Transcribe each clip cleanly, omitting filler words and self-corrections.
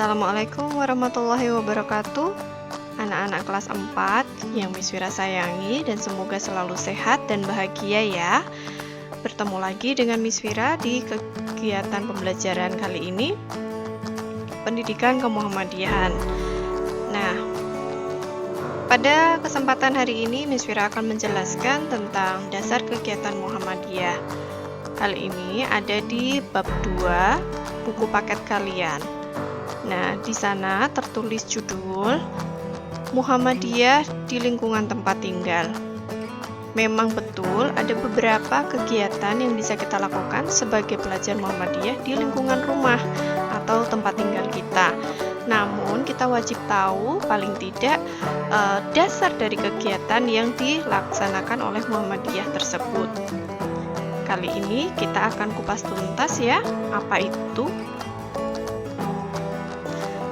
Assalamualaikum warahmatullahi wabarakatuh. Anak-anak kelas 4 yang Miss Wira sayangi dan semoga selalu sehat dan bahagia ya. Bertemu lagi dengan Miss Wira di kegiatan pembelajaran kali ini, Pendidikan Kemuhammadiyahan. Nah, pada kesempatan hari ini Miss Wira akan menjelaskan tentang dasar kegiatan Muhammadiyah. Hal ini ada di bab 2 buku paket kalian. Nah, di sana tertulis judul Muhammadiyah di lingkungan tempat tinggal. Memang betul ada beberapa kegiatan yang bisa kita lakukan sebagai pelajar Muhammadiyah di lingkungan rumah atau tempat tinggal kita. Namun kita wajib tahu paling tidak dasar dari kegiatan yang dilaksanakan oleh Muhammadiyah tersebut. Kali ini kita akan kupas tuntas ya, apa itu?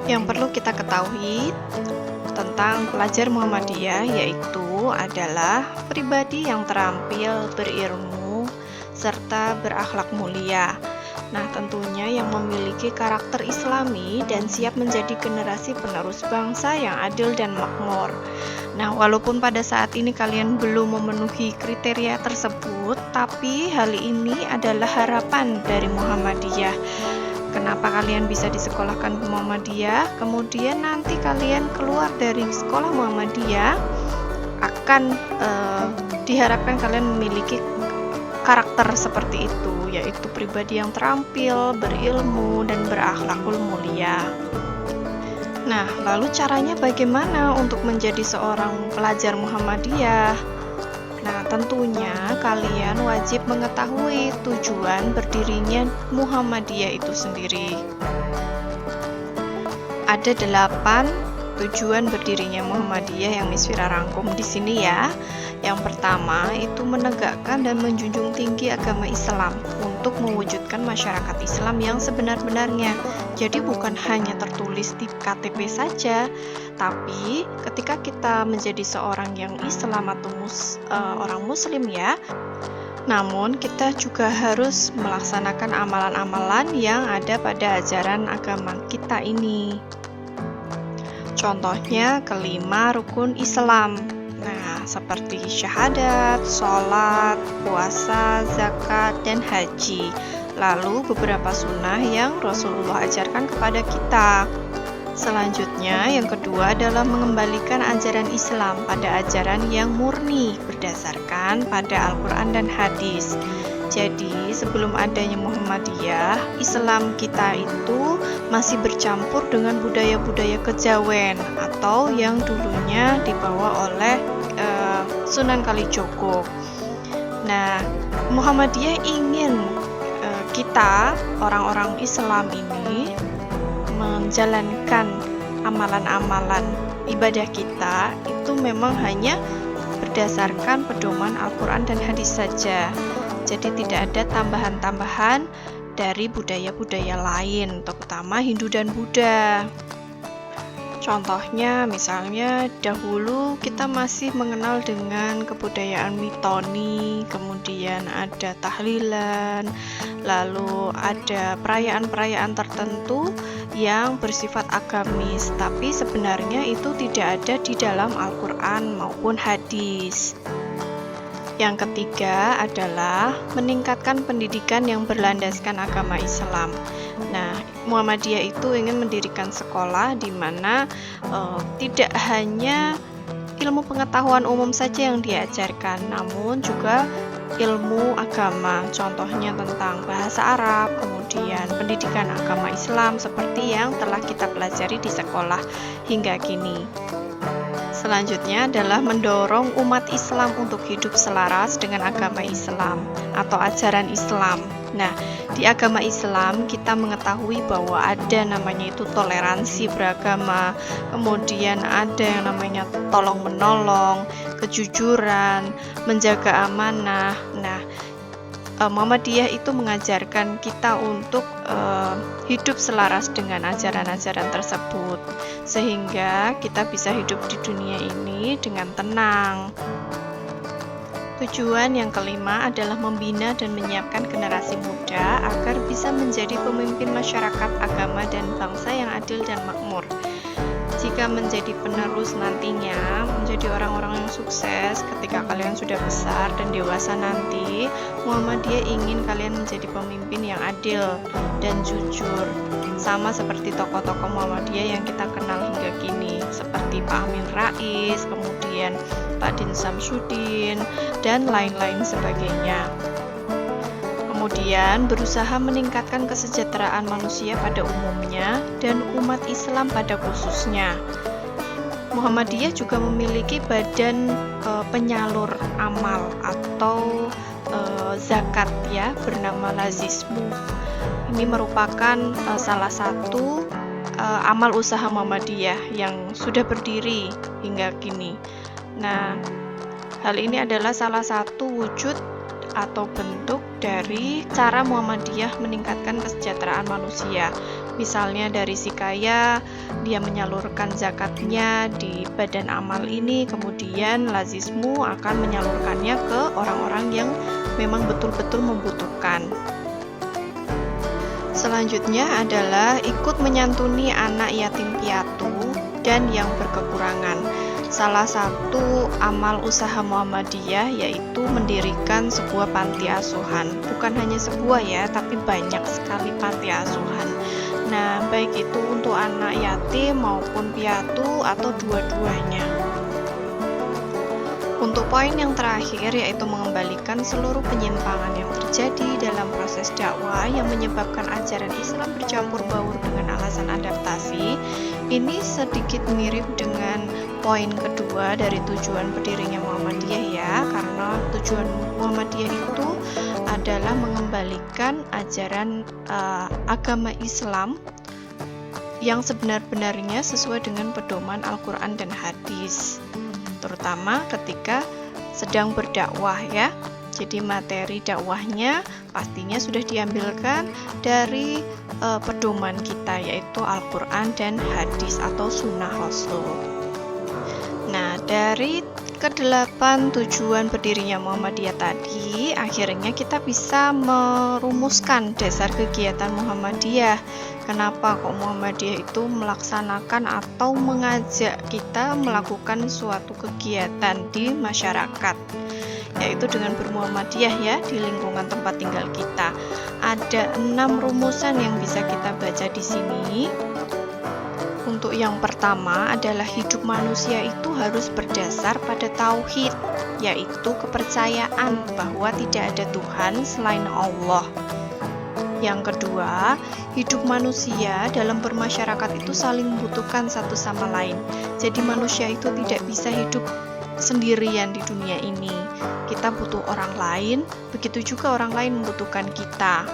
Yang perlu kita ketahui tentang pelajar Muhammadiyah yaitu adalah pribadi yang terampil, berilmu, serta berakhlak mulia. Nah, tentunya yang memiliki karakter islami dan siap menjadi generasi penerus bangsa yang adil dan makmur. Nah, walaupun pada saat ini kalian belum memenuhi kriteria tersebut, tapi hal ini adalah harapan dari Muhammadiyah. Kenapa kalian bisa disekolahkan ke Muhammadiyah? Kemudian nanti kalian keluar dari sekolah Muhammadiyah akan diharapkan kalian memiliki karakter seperti itu, yaitu pribadi yang terampil, berilmu, dan berakhlakul mulia. Nah, lalu caranya bagaimana untuk menjadi seorang pelajar Muhammadiyah? Nah, tentunya kalian wajib mengetahui tujuan berdirinya Muhammadiyah itu sendiri. Ada 8 tujuan berdirinya Muhammadiyah yang Miss Wira rangkum di sini ya. Yang pertama itu menegakkan dan menjunjung tinggi agama Islam untuk mewujudkan masyarakat Islam yang sebenar-benarnya. Jadi bukan hanya tertulis di KTP saja, tapi ketika kita menjadi seorang yang Islam atau orang Muslim ya, namun kita juga harus melaksanakan amalan-amalan yang ada pada ajaran agama kita ini. Contohnya kelima rukun Islam. Nah, seperti syahadat, sholat, puasa, zakat, dan haji. Lalu beberapa sunnah yang Rasulullah ajarkan kepada kita. Selanjutnya, yang kedua adalah mengembalikan ajaran Islam pada ajaran yang murni berdasarkan pada Al-Quran dan hadis. Jadi, sebelum adanya Muhammadiyah, Islam kita itu masih bercampur dengan budaya-budaya kejawen atau yang dulunya dibawa oleh Sunan Kalijogo. Nah, Muhammadiyah ingin kita, orang-orang Islam ini, menjalankan amalan-amalan ibadah kita itu memang hanya berdasarkan pedoman Al-Quran dan hadis saja. Jadi tidak ada tambahan-tambahan dari budaya-budaya lain, terutama Hindu dan Buddha. Contohnya, misalnya dahulu kita masih mengenal dengan kebudayaan mitoni, kemudian ada tahlilan, lalu ada perayaan-perayaan tertentu yang bersifat agamis, tapi sebenarnya itu tidak ada di dalam Al-Quran maupun hadis. Yang ketiga adalah meningkatkan pendidikan yang berlandaskan agama Islam. Nah, Muhammadiyah itu ingin mendirikan sekolah di mana tidak hanya ilmu pengetahuan umum saja yang diajarkan, namun juga ilmu agama, contohnya tentang bahasa Arab, kemudian pendidikan agama Islam seperti yang telah kita pelajari di sekolah hingga kini. Selanjutnya adalah mendorong umat Islam untuk hidup selaras dengan agama Islam atau ajaran Islam. Nah, di agama Islam kita mengetahui bahwa ada namanya itu toleransi beragama, kemudian ada yang namanya tolong-menolong, kejujuran, menjaga amanah. Nah, Muhammadiyah itu mengajarkan kita untuk hidup selaras dengan ajaran-ajaran tersebut, sehingga kita bisa hidup di dunia ini dengan tenang. Tujuan yang kelima adalah membina dan menyiapkan generasi muda agar bisa menjadi pemimpin masyarakat, agama, dan bangsa yang adil dan makmur. Jika menjadi penerus nantinya, menjadi orang-orang yang sukses ketika kalian sudah besar dan dewasa nanti, Muhammadiyah ingin kalian menjadi pemimpin yang adil dan jujur. Sama seperti tokoh-tokoh Muhammadiyah yang kita kenal hingga kini, seperti Pak Amin Rais, kemudian Pak Din Samsudin, dan lain-lain sebagainya. Kemudian berusaha meningkatkan kesejahteraan manusia pada umumnya dan umat Islam pada khususnya. Muhammadiyah juga memiliki badan penyalur amal atau zakat ya, bernama Lazismu. Ini merupakan salah satu amal usaha Muhammadiyah yang sudah berdiri hingga kini. Nah, hal ini adalah salah satu wujud atau bentuk dari cara Muhammadiyah meningkatkan kesejahteraan manusia. Misalnya dari si kaya, dia menyalurkan zakatnya di badan amal ini, kemudian Lazismu akan menyalurkannya ke orang-orang yang memang betul-betul membutuhkan. Selanjutnya adalah ikut menyantuni anak yatim piatu dan yang berkekurangan. Salah satu amal usaha Muhammadiyah yaitu mendirikan sebuah panti asuhan. Bukan hanya sebuah ya, tapi banyak sekali panti asuhan. Nah, baik itu untuk anak yatim maupun piatu atau dua-duanya. Untuk poin yang terakhir yaitu mengembalikan seluruh penyimpangan yang terjadi dalam proses dakwah yang menyebabkan ajaran Islam bercampur baur dengan alasan adaptasi. Ini sedikit mirip dengan poin kedua dari tujuan berdirinya Muhammadiyah ya, karena tujuan Muhammadiyah itu adalah mengembalikan ajaran agama Islam yang sebenar-benarnya sesuai dengan pedoman Al-Quran dan hadis, terutama ketika sedang berdakwah ya. Jadi materi dakwahnya pastinya sudah diambilkan dari pedoman kita, yaitu Al-Quran dan hadis atau sunnah Rasul. Nah, dari kedelapan tujuan berdirinya Muhammadiyah tadi, akhirnya kita bisa merumuskan dasar kegiatan Muhammadiyah. Kenapa kok Muhammadiyah itu melaksanakan atau mengajak kita melakukan suatu kegiatan di masyarakat, yaitu dengan bermuhammadiyah ya di lingkungan tempat tinggal kita. Ada 6 rumusan yang bisa kita baca di sini. Untuk yang pertama adalah hidup manusia itu harus berdasar pada tauhid, yaitu kepercayaan bahwa tidak ada Tuhan selain Allah. Yang kedua, hidup manusia dalam bermasyarakat itu saling membutuhkan satu sama lain. Jadi manusia itu tidak bisa hidup sendirian di dunia ini. Kita butuh orang lain, begitu juga orang lain membutuhkan kita.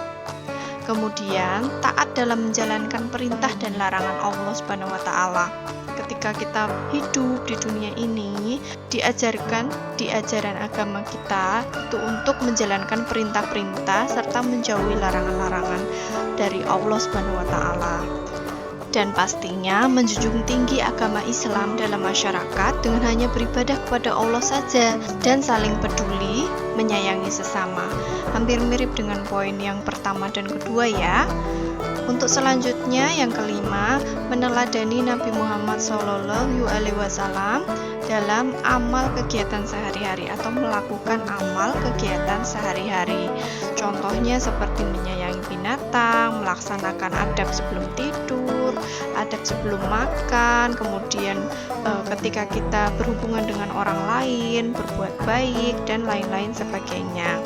Kemudian, taat dalam menjalankan perintah dan larangan Allah Subhanahu wa taala. Ketika kita hidup di dunia ini, diajarkan di ajaran agama kita itu untuk menjalankan perintah-perintah serta menjauhi larangan-larangan dari Allah Subhanahu wa taala. Dan pastinya menjunjung tinggi agama Islam dalam masyarakat dengan hanya beribadah kepada Allah saja dan saling peduli, menyayangi sesama. Hampir mirip dengan poin yang pertama dan kedua ya. Untuk selanjutnya yang kelima, meneladani Nabi Muhammad SAW dalam amal kegiatan sehari-hari atau melakukan amal kegiatan sehari-hari. Contohnya seperti menyayangi binatang, melaksanakan adab sebelum tidur, adab sebelum makan, kemudian ketika kita berhubungan dengan orang lain, berbuat baik, dan lain-lain sebagainya.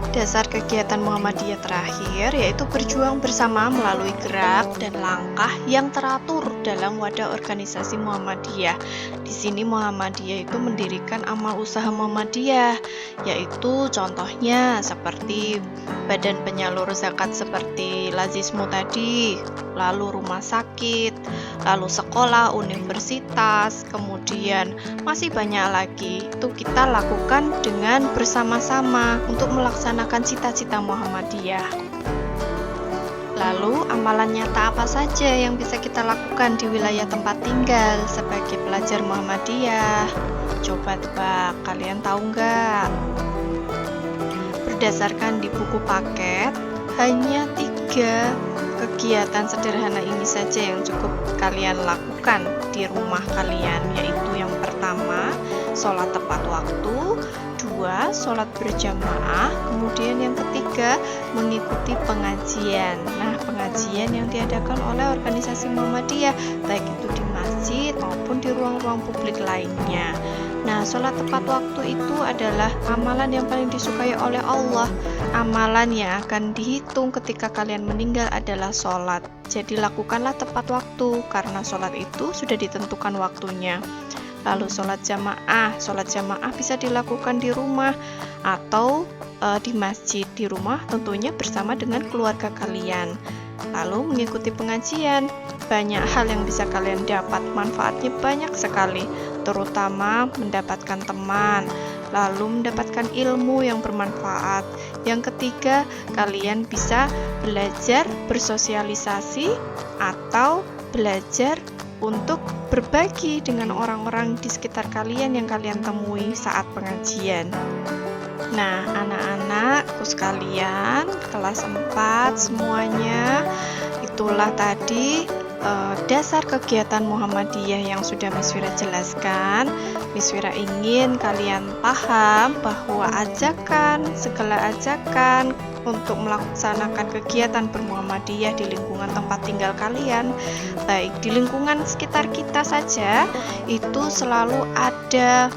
Dasar kegiatan Muhammadiyah terakhir yaitu berjuang bersama melalui gerak dan langkah yang teratur dalam wadah organisasi Muhammadiyah. Di sini Muhammadiyah itu mendirikan amal usaha Muhammadiyah, yaitu contohnya seperti badan penyalur zakat seperti Lazismu tadi, lalu rumah sakit, lalu sekolah, universitas, kemudian masih banyak lagi. Itu kita lakukan dengan bersama-sama untuk melaksanakan cita-cita Muhammadiyah. Lalu, amalan nyata apa saja yang bisa kita lakukan di wilayah tempat tinggal sebagai pelajar Muhammadiyah? Coba tebak, kalian tahu nggak? Berdasarkan di buku paket, hanya 3 kegiatan sederhana ini saja yang cukup kalian lakukan di rumah kalian, yaitu yang pertama, sholat tepat waktu, 2, sholat berjamaah, kemudian yang ketiga, mengikuti pengajian. Nah, pengajian yang diadakan oleh organisasi Muhammadiyah, baik itu di masjid maupun di ruang-ruang publik lainnya. Nah, sholat tepat waktu itu adalah amalan yang paling disukai oleh Allah. Amalan yang akan dihitung ketika kalian meninggal adalah sholat. Jadi lakukanlah tepat waktu, karena sholat itu sudah ditentukan waktunya. Lalu sholat jamaah bisa dilakukan di rumah atau di masjid. Di rumah tentunya bersama dengan keluarga kalian. Lalu mengikuti pengajian, banyak hal yang bisa kalian dapat, manfaatnya banyak sekali, terutama mendapatkan teman, lalu mendapatkan ilmu yang bermanfaat. Yang ketiga, kalian bisa belajar bersosialisasi atau belajar untuk berbagi dengan orang-orang di sekitar kalian yang kalian temui saat pengajian. Nah, anak-anakku sekalian, kelas 4 semuanya, itulah tadi dasar kegiatan Muhammadiyah yang sudah Miss Wira jelaskan. Miss Wira ingin kalian paham bahwa segala ajakan untuk melaksanakan kegiatan bermuhammadiyah di lingkungan tempat tinggal kalian, baik di lingkungan sekitar kita saja, itu selalu ada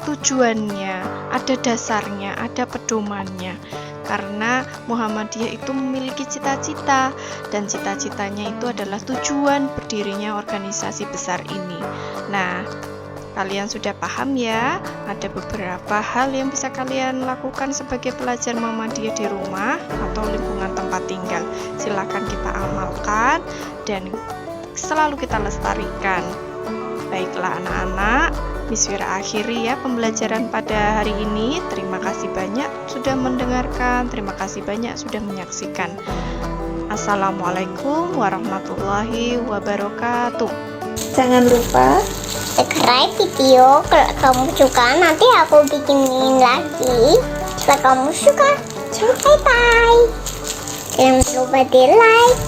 tujuannya, ada dasarnya, ada pedomannya. Karena Muhammadiyah itu memiliki cita-cita, dan cita-citanya itu adalah tujuan berdirinya organisasi besar ini. Nah, kalian sudah paham ya? Ada beberapa hal yang bisa kalian lakukan sebagai pelajar Muhammadiyah di rumah atau lingkungan tempat tinggal. Silakan kita amalkan dan selalu kita lestarikan. Baiklah anak-anak, Miss Wira akhiri ya pembelajaran pada hari ini. Terima kasih banyak sudah mendengarkan, terima kasih banyak sudah menyaksikan. Assalamualaikum warahmatullahi wabarakatuh. Jangan lupa subscribe video kalau kamu suka, nanti aku bikinin lagi. Jika kamu suka, bye bye. Jangan lupa di like,